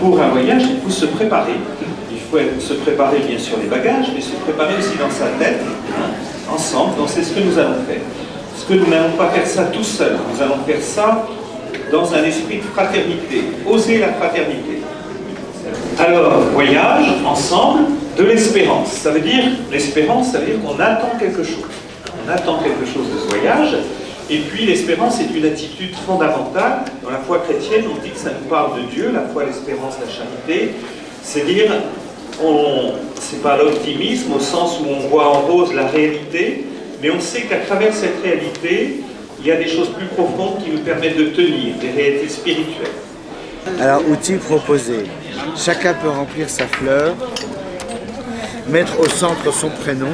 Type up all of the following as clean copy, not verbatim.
Pour un voyage, il faut se préparer. Il faut se préparer bien sûr les bagages, mais se préparer aussi dans sa tête, ensemble. Donc c'est ce que nous allons faire. Parce que nous n'allons pas faire ça tout seul. Nous allons faire ça dans un esprit de fraternité. Oser la fraternité. Alors, voyage, ensemble, de l'espérance. Ça veut dire, l'espérance, ça veut dire qu'on attend quelque chose. On attend quelque chose de ce voyage. Et puis l'espérance est une attitude fondamentale. Dans la foi chrétienne, on dit que ça nous parle de Dieu, la foi, l'espérance, la charité. C'est dire, c'est pas l'optimisme au sens où on voit en rose la réalité, mais on sait qu'à travers cette réalité, il y a des choses plus profondes qui nous permettent de tenir, des réalités spirituelles. Alors, outil proposé. Chacun peut remplir sa fleur, mettre au centre son prénom,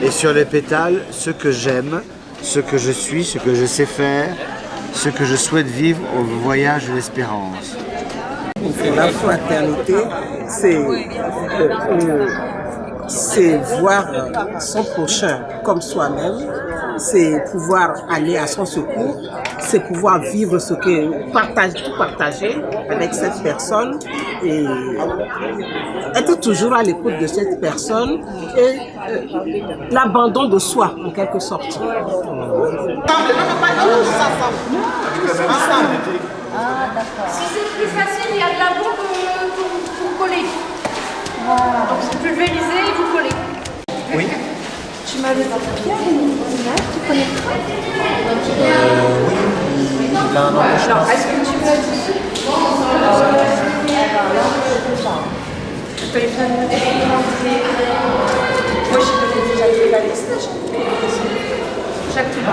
et sur les pétales, ce que j'aime, ce que je suis, ce que je sais faire, ce que je souhaite vivre au voyage de l'espérance. La fraternité, c'est voir son prochain comme soi-même, c'est pouvoir aller à son secours, c'est pouvoir vivre tout partager avec cette personne et être toujours à l'écoute de cette personne et l'abandon de soi en quelque sorte. Ah, d'accord. Si c'est plus facile, il y a de la bombe pour coller. Voilà. Donc vous pulvérisez et vous collez. Oui. Tu m'avais dit Pierre, tu connais pas? Oui, il a un empêchement. Alors, est-ce que tu me dis je peux les faire. Moi, je t'ai déjà fait la liste. Chaque tout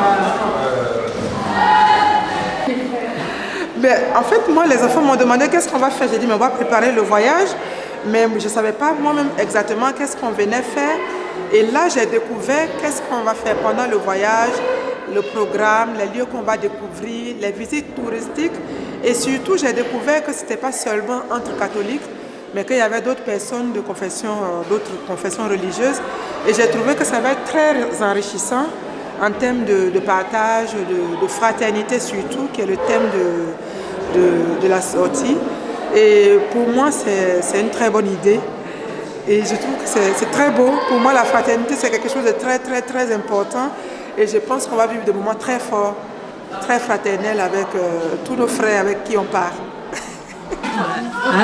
Mais en fait, moi, les enfants m'ont demandé qu'est-ce qu'on va faire. J'ai dit, mais on va préparer le voyage. Mais je ne savais pas moi-même exactement qu'est-ce qu'on venait faire. Et là, j'ai découvert qu'est-ce qu'on va faire pendant le voyage, le programme, les lieux qu'on va découvrir, les visites touristiques. Et surtout, j'ai découvert que ce n'était pas seulement entre catholiques, mais qu'il y avait d'autres personnes de d'autres confessions religieuses. Et j'ai trouvé que ça va être très enrichissant en termes de partage, de fraternité surtout, qui est le thème de la sortie. Et pour moi, c'est une très bonne idée. Et je trouve que c'est très beau. Pour moi, la fraternité, c'est quelque chose de très, très, très important. Et je pense qu'on va vivre des moments très forts, très fraternels avec tous nos frères avec qui on part.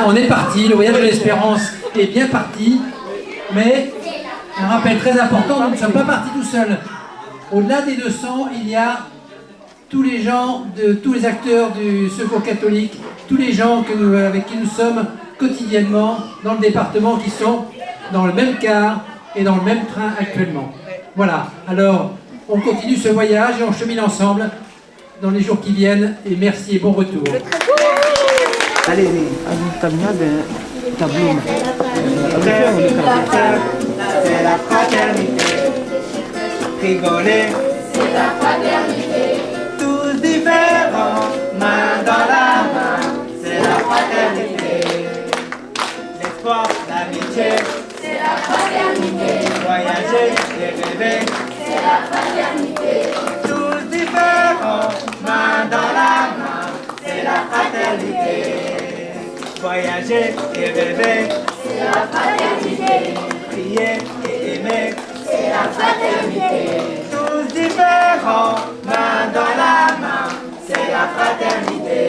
On est parti, le voyage de l'espérance est bien parti, mais un rappel très important, nous ne sommes pas partis tout seuls. Au-delà des 200, il y a tous les gens, tous les acteurs du Secours catholique, tous les gens avec qui nous sommes quotidiennement dans le département qui sont dans le même car et dans le même train actuellement. Voilà, alors on continue ce voyage et on chemine ensemble dans les jours qui viennent et merci et bon retour. Allez, tableau. C'est la fraternité. Rigoler, c'est la fraternité. tous différents, main dans la main, c'est la fraternité. L'espoir, l'amitié, C'est la fraternité. voyager et rêver, C'est la fraternité. tous différents, main dans la main, c'est la fraternité. Voyager et rêver, C'est la fraternité. prier et aimer, C'est la fraternité. tous différents, main dans la main, c'est la fraternité.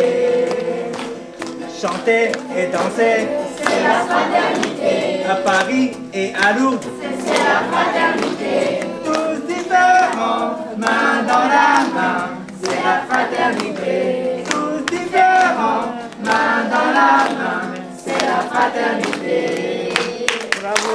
Chanter et danser, C'est la fraternité. à Paris et à Lourdes, C'est la fraternité. tous différents, main dans la main, c'est la fraternité. Tous différents, main dans la main, c'est la fraternité. Bravo.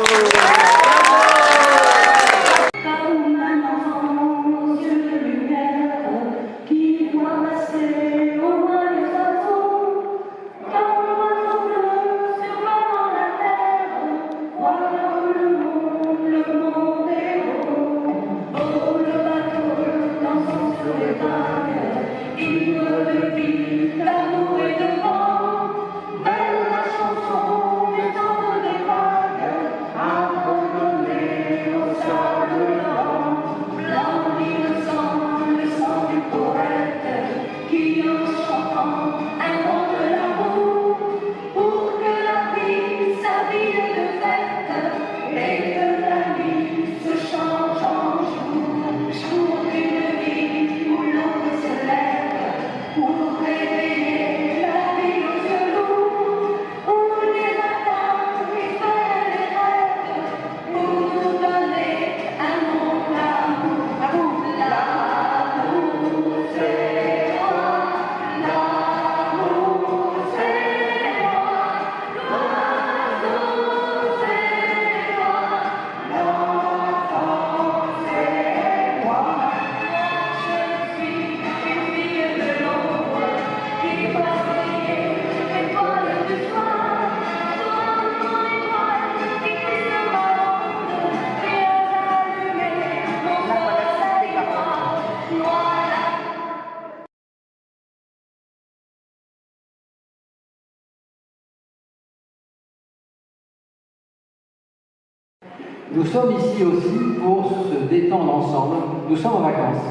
Nous sommes ici aussi pour se détendre ensemble. Nous sommes en vacances.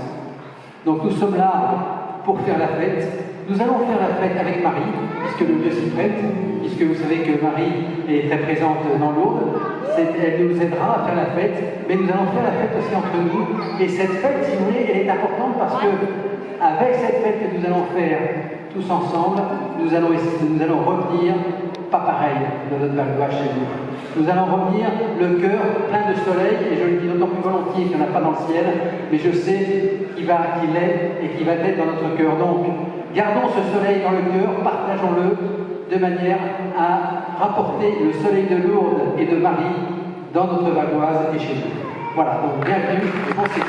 Donc nous sommes là pour faire la fête. Nous allons faire la fête avec Marie, puisque le lieu s'y prête, puisque vous savez que Marie est très présente dans Lourdes. Elle nous aidera à faire la fête, mais nous allons faire la fête aussi entre nous. Et cette fête, si vous voulez, elle est importante parce que avec cette fête que nous allons faire tous ensemble, nous allons revenir pas pareil de notre Valois chez nous. Nous allons revenir le cœur plein de soleil, et je le dis d'autant plus volontiers qu'il n'y en a pas dans le ciel, mais je sais qu'il est et qu'il va être dans notre cœur. Donc, gardons ce soleil dans le cœur, partageons-le de manière à rapporter le soleil de Lourdes et de Marie dans notre Valoise et chez nous. Voilà, donc bienvenue et bon séjour.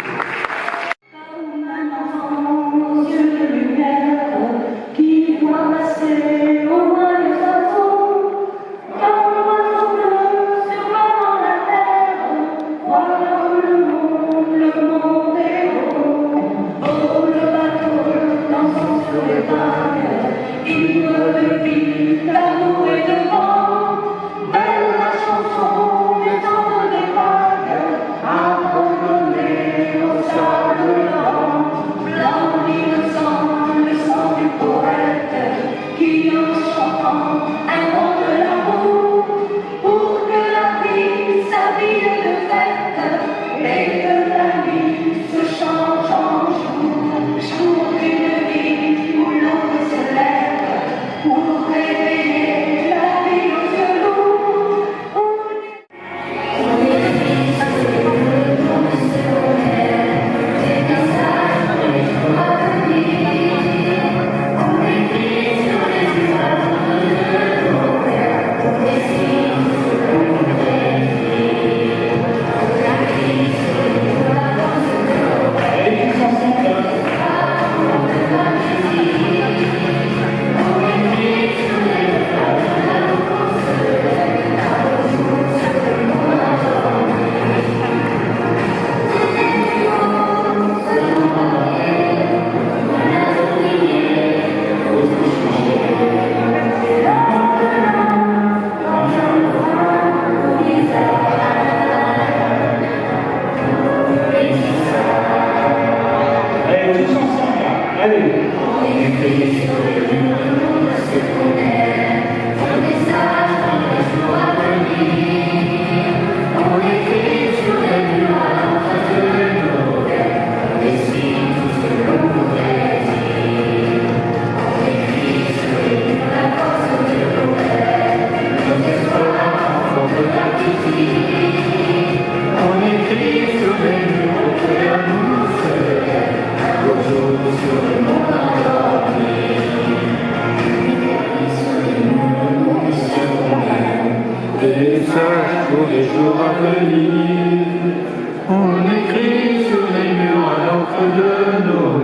Pour les jours à venir, on écrit sur les murs à l'encre de nos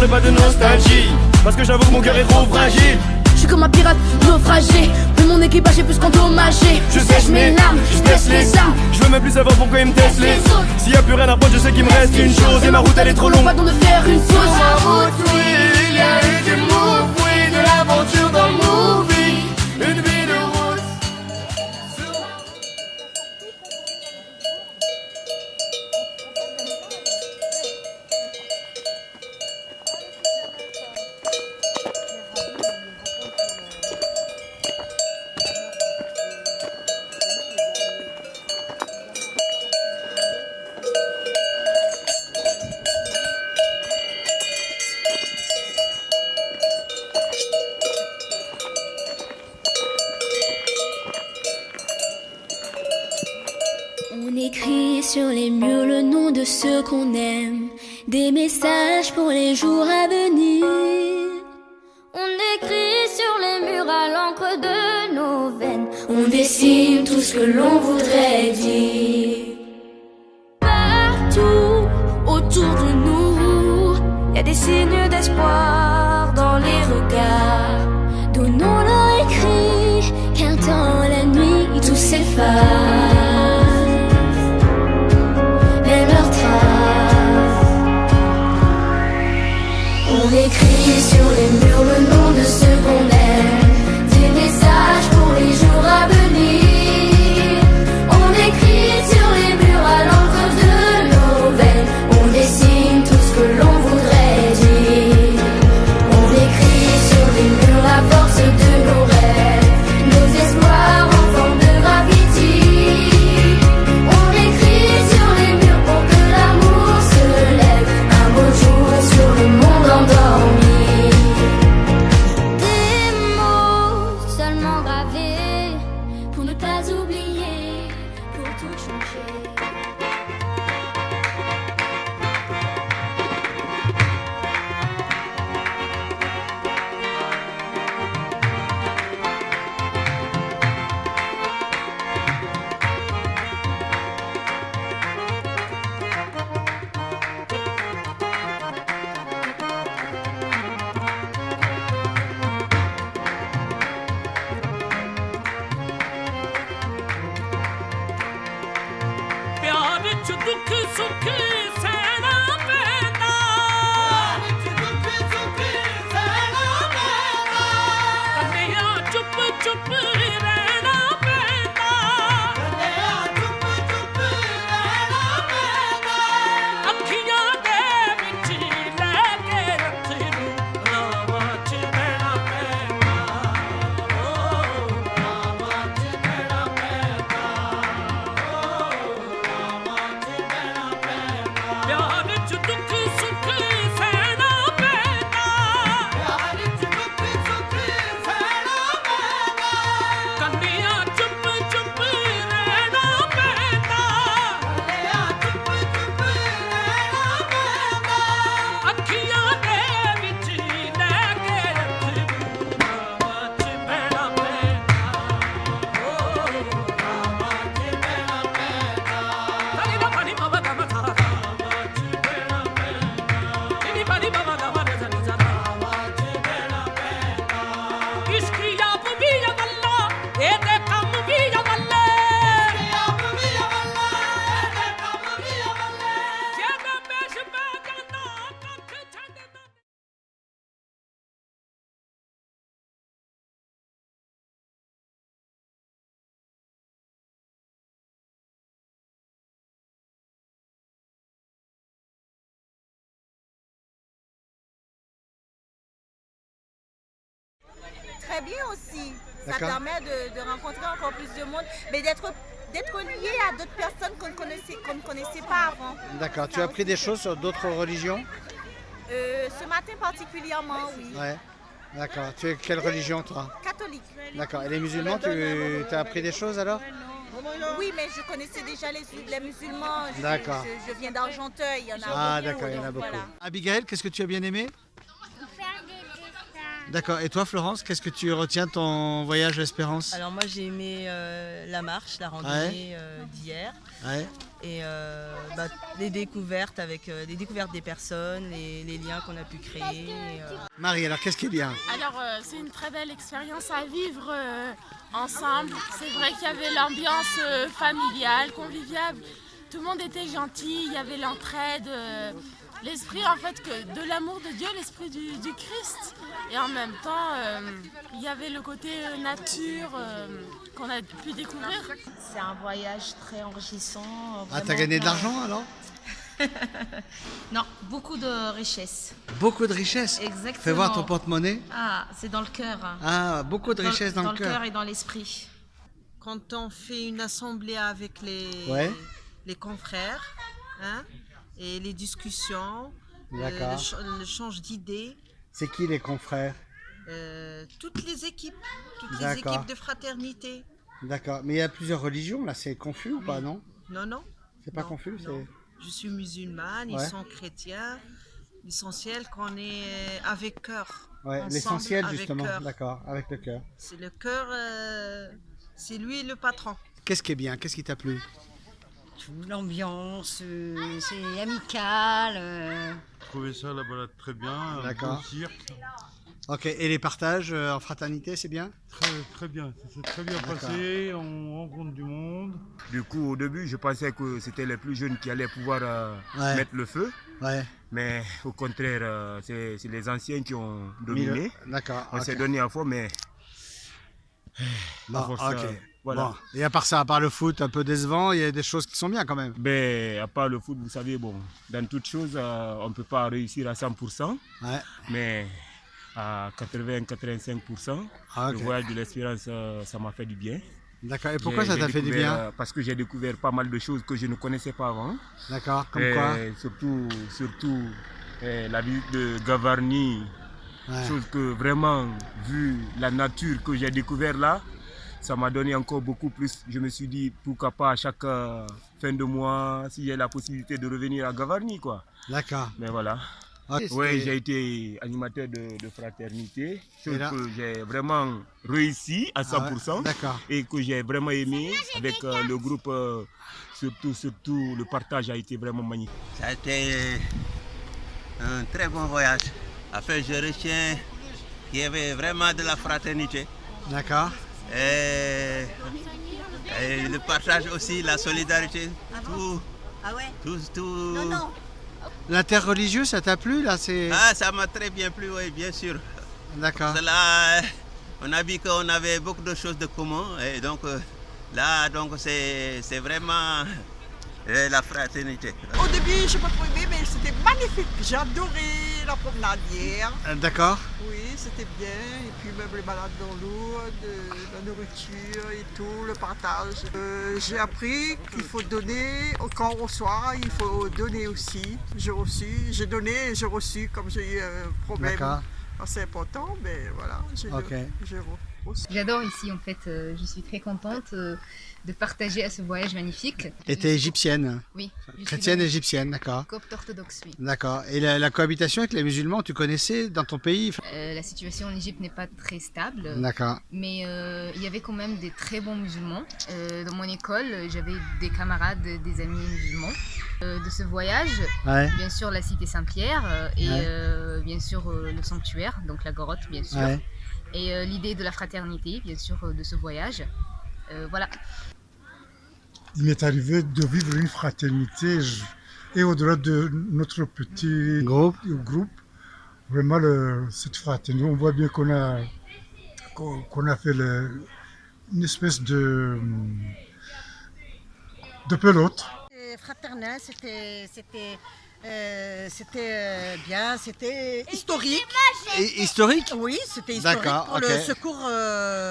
ferai pas de nostalgie, parce que j'avoue que mon cœur est trop fragile. Je suis comme un pirate naufragé, mais mon équipage est plus qu'endommagé. Je sèche mes larmes, je teste les armes. Je veux même plus savoir pourquoi ils me testent les autres. S'il y a plus rien à prendre, je sais qu'il me reste une chose. Et ma route elle est trop longue. Pas de faire une pause. Sur ma route, oui, il y a eu du move, oui, de l'aventure dans le movie. Une vie de route. On écrit sur les murs le nom de ceux qu'on aime, des messages pour les jours à venir. On écrit sur les murs à l'encre de nos veines. On dessine tout ce que l'on voudrait dire. Partout autour de nous, y a des signes d'espoir dans les regards. Donnons-leur écrit qu'un temps la nuit tout s'efface. On écrit sur les murs le nom de ceux qu'on aime, des messages pour les jours à venir. On écrit sur les murs à l'encre de nos veines. On dessine tout ce que l'on voudrait dire. On écrit sur les murs la force de nos rêves, nos espoirs en forme de graffiti. On écrit sur les murs pour que l'amour se lève un beau jour sur le monde endormi. Des mots seulement gravés Pour ne pas oublier, pour tout changer. ਪਿਆਰ ਵਿੱਚ ਦੁੱਖ ਸੁੱਖ ਸਹਿਣਾ ਪੈਂਦਾ, ਪਿਆਰ ਵਿੱਚ ਦੁੱਖ ਸੁੱਖ ਸਹਿਣਾ ਪੈਂਦਾ, ਕੱਲਿਆਂ ਚੁੱਪ ਚੁੱਪ ਰਹਿਣਾ ਪੈਂਦਾ, ਕੱਲਿਆਂ ਚੁੱਪ ਚੁੱਪ ਰਹਿਣਾ ਪੈਂਦਾ, ਅੱਖੀਆਂ ਦੇ ਵਿੱਚ ਲੈ ਕੇ ਅੱਥਰੂ ਰਾਵਾਂ 'ਚ ਬਹਿਣਾ ਪੈਂਦਾ, ਓ ਰਾਵਾਂ 'ਚ ਬਹਿਣਾ ਪੈਂਦਾ। ਪਿਆਰ ਵਿੱਚ ਦੁੱਖ ਸੁੱਖ ਸਹਿਣਾ ਪੈਂਦਾ, ਪਿਆਰ ਵਿੱਚ ਦੁੱਖ ਸੁੱਖ ਸਹਿਣਾ ਪੈਂਦਾ, ਕੰਨੀਆਂ ਚੁੱਪ ਚੁੱਪ ਰਹਿਣਾ ਪੈਂਦਾ, ਕੰਨੀਆਂ ਚੁੱਪ ਚੁੱਪ ਰਹਿਣਾ ਪੈਂਦਾ, ਅੱਖੀਆਂ ਦੇ ਵਿੱਚ ਲੈ ਕੇ ਅੱਥਰੂ ਰਾਵਾਂ 'ਚ ਬਹਿਣਾ ਪੈਂਦਾ, ਓ ਰਾਵਾਂ 'ਚ ਬਹਿਣਾ ਪੈਂਦਾ। ਨੀ ਨੀ ਨੀ ਬਾਬਾ ਦਾ ਮਥਾ Très bien aussi. Ça D'accord. permet de rencontrer encore plus de monde, mais d'être lié à d'autres personnes qu'on ne connaissait pas avant. D'accord. Tu as appris des choses sur d'autres religions? Ce matin particulièrement, oui. Ouais. D'accord. Tu es quelle religion toi? Catholique. D'accord. Et les musulmans, tu as appris des choses alors? Oui, mais je connaissais déjà les musulmans. D'accord. Je viens d'Argenteuil, il y en a beaucoup. Ah d'accord, il y en a beaucoup. Voilà. Abigail, qu'est-ce que tu as bien aimé? Faire des dessins. D'accord. Et toi, Florence, qu'est-ce que tu retiens de ton voyage à l'Espérance? Alors moi j'ai aimé la marche, la randonnée d'hier. Ouais. Et les découvertes avec les découvertes des personnes, les liens qu'on a pu créer. Marie, alors qu'est-ce qui est bien? Alors c'est une très belle expérience à vivre ensemble. C'est vrai qu'il y avait l'ambiance familiale, conviviale. Tout le monde était gentil, il y avait l'entraide, l'esprit en fait de l'amour de Dieu, l'esprit du Christ. Et en même temps, il y avait le côté nature qu'on a pu découvrir. C'est un voyage très enrichissant. Ah, t'as gagné de l'argent alors? Non, beaucoup de richesse. Beaucoup de richesse? Exactement. Fais voir ton porte-monnaie. Ah, c'est dans le cœur. Ah, beaucoup de richesse dans le cœur. Et dans l'esprit. Quand on fait une assemblée avec les confrères, hein, et les discussions, le change d'idées. C'est qui les confrères? Toutes les équipes de fraternité. D'accord, mais il y a plusieurs religions là, c'est confus ou pas, non? Non. C'est pas confus, non. Je suis musulmane, ils sont chrétiens. L'essentiel qu'on est avec cœur. Ouais, l'essentiel justement, d'accord, avec le cœur. C'est le cœur, c'est lui le patron. Qu'est-ce qui est bien? Qu'est-ce qui t'a plu? L'ambiance, c'est amical. J'ai trouvé ça là-bas très bien, d'accord. Un beau cirque. Ok, et les partages en fraternité, c'est bien? Très bien, ça s'est très bien passé, on rencontre du monde. Du coup, au début, je pensais que c'était les plus jeunes qui allaient pouvoir mettre le feu. Ouais. Mais au contraire, c'est les anciens qui ont dominé. D'accord. On s'est donné à fond, mais... Bon, ok. Voilà. Bon. Et à part le foot un peu décevant, il y a des choses qui sont bien quand même. Ben, à part le foot, vous savez, bon, dans toute chose, on ne peut pas réussir à 100%. Ouais. Mais à 80-85%, le voyage de l'Espérance, ça m'a fait du bien. D'accord. Et pourquoi ça t'a fait du bien? Parce que j'ai découvert pas mal de choses que je ne connaissais pas avant. D'accord. Comme quoi? Surtout la visite de Gavarnie. Ouais. Chose que vraiment, vu la nature que j'ai découvert là, ça m'a donné encore beaucoup plus. Je me suis dit, pourquoi pas à chaque fin de mois, si j'ai la possibilité de revenir à Gavarnie, quoi. D'accord. Mais voilà. Okay, oui, j'ai été animateur de fraternité, chose que j'ai vraiment réussi à 100%. D'accord. Et que j'ai vraiment aimé avec le groupe, surtout le partage a été vraiment magnifique. Ça a été un très bon voyage. Enfin, je retiens qu'il y avait vraiment de la fraternité. D'accord. Et le partage aussi, la solidarité, tout. Ah ouais? Tout. Non. L'interreligieux, ça t'a plu là? Ah, ça m'a très bien plu, oui, bien sûr. D'accord. Là, on a vu qu'on avait beaucoup de choses de commun. Et donc là, c'est vraiment la fraternité. Au début, je n'ai pas trop aimé, mais c'était magnifique. J'ai adoré la promenade hier. D'accord. Oui, c'était bien. Et puis même les balades dans l'eau, la nourriture et tout, le partage. J'ai appris qu'il faut donner, quand on reçoit, il faut donner aussi. J'ai donné et j'ai reçu, comme j'ai eu un problème assez important, mais voilà, j'ai reçu. J'adore ici en fait, je suis très contente de partager à ce voyage magnifique. Et t'es égyptienne? Oui. Chrétienne égyptienne, d'accord. Copte orthodoxe, oui. D'accord. Et la cohabitation avec les musulmans, tu connaissais dans ton pays? La situation en Égypte n'est pas très stable. D'accord. Mais il y avait quand même des très bons musulmans. Dans mon école, j'avais des camarades, des amis musulmans. De ce voyage, bien sûr la cité Saint-Pierre et bien sûr le sanctuaire, donc la grotte bien sûr. Ouais. Et l'idée de la fraternité, bien sûr, de ce voyage. Voilà. Il m'est arrivé de vivre une fraternité et au-delà de notre petit groupe, vraiment cette fraternité, on voit bien qu'on a fait une espèce de pelote. Fraternel, c'était bien, c'était historique. Et historique? Oui, c'était historique pour le secours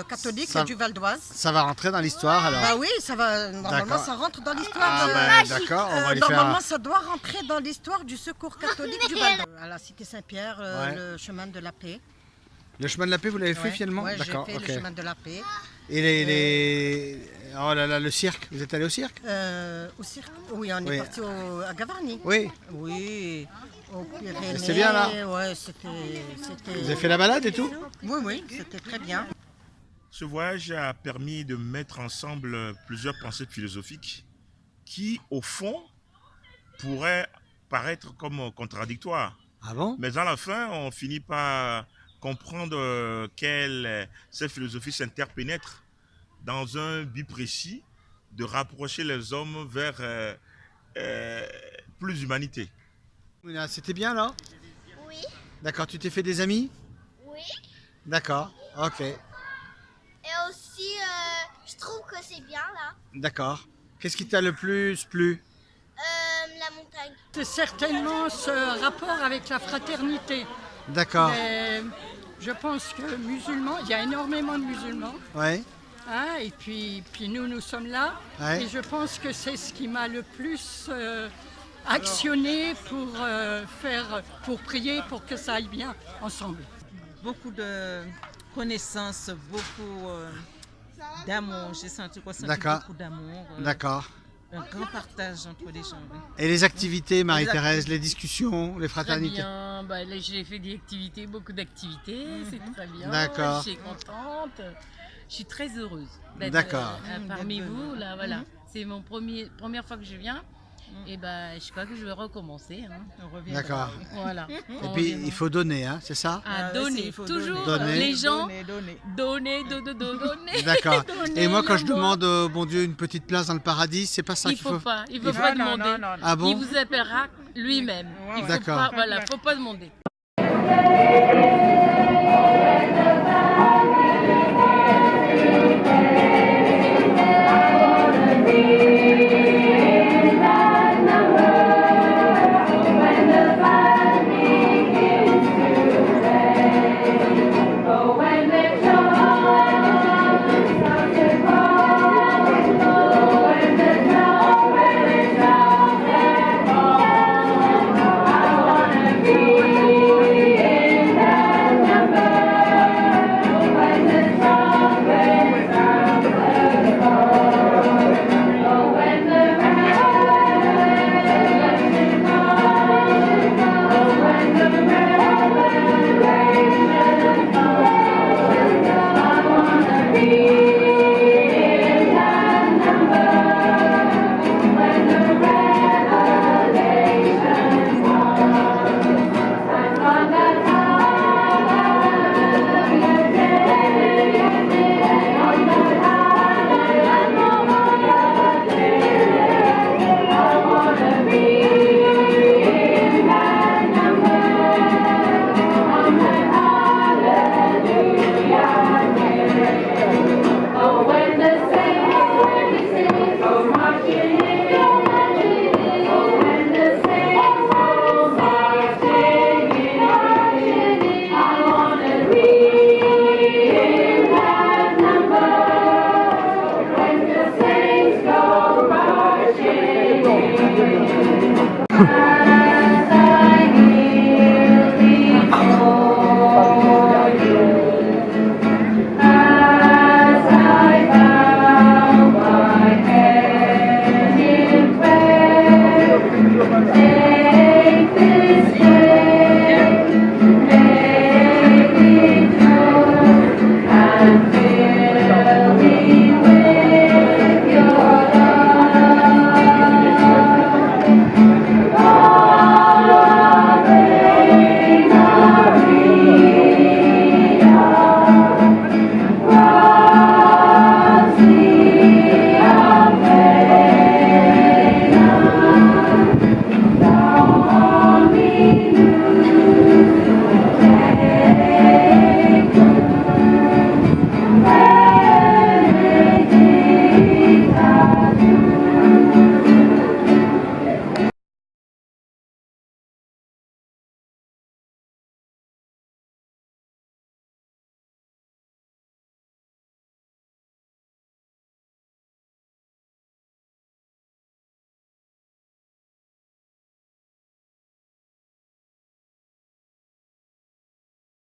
catholique du Val d'Oise. Ça va rentrer dans l'histoire alors? Bah oui, normalement ça rentre dans l'histoire. D'accord, on va normalement ça doit rentrer dans l'histoire du secours catholique du Val d'Oise. À la cité Saint-Pierre, le chemin de la paix. Le chemin de la paix, vous l'avez fait finalement? Oui, j'ai fait le chemin de la paix. Et Oh là là, le cirque, vous êtes allé au cirque? Au cirque? Oui, on est parti à Gavarnie. Oui. Oui. Au Pyrénées. C'était bien là? Ouais, c'était... Vous avez fait la balade et tout? Oui, oui, c'était très bien. Ce voyage a permis de mettre ensemble plusieurs pensées philosophiques qui, au fond, pourraient paraître comme contradictoires. Ah bon? Mais à la fin, on finit par comprendre que ces philosophies s'interpénètrent dans un but précis de rapprocher les hommes vers plus d'humanité. C'était bien là? Oui. D'accord, tu t'es fait des amis? Oui. D'accord, ok. Et aussi, je trouve que c'est bien là. D'accord. Qu'est-ce qui t'a le plus plu? La montagne. C'est certainement ce rapport avec la fraternité. D'accord. Mais je pense que musulmans, il y a énormément de musulmans. Ouais. Hein, et puis nous sommes là. Ouais. Et je pense que c'est ce qui m'a le plus actionné pour prier, pour que ça aille bien ensemble. Beaucoup de connaissances, beaucoup d'amour. J'ai senti quoi, beaucoup d'amour. D'accord. Un grand partage entre les gens. Oui. Et les activités, Marie-Thérèse, les discussions, les fraternités? Très bien. Bah, là, j'ai fait des activités, beaucoup d'activités. C'est très bien. D'accord. Je suis contente. Je suis très heureuse d'être parmi vous. Là, voilà. C'est mon première fois que je viens. Et ben, je crois que je vais recommencer. Hein. D'accord. Voilà. Et puis il faut donner, hein, c'est ça? Donner, toujours. Donner. Les gens, donner. D'accord. Et moi, quand je l'amour. demande au bon Dieu une petite place dans le paradis, c'est pas ça qu'il faut. Il faut pas demander. Non. Ah bon? Il vous appellera lui-même. Il faut D'accord. pas, voilà, faut pas demander. Ha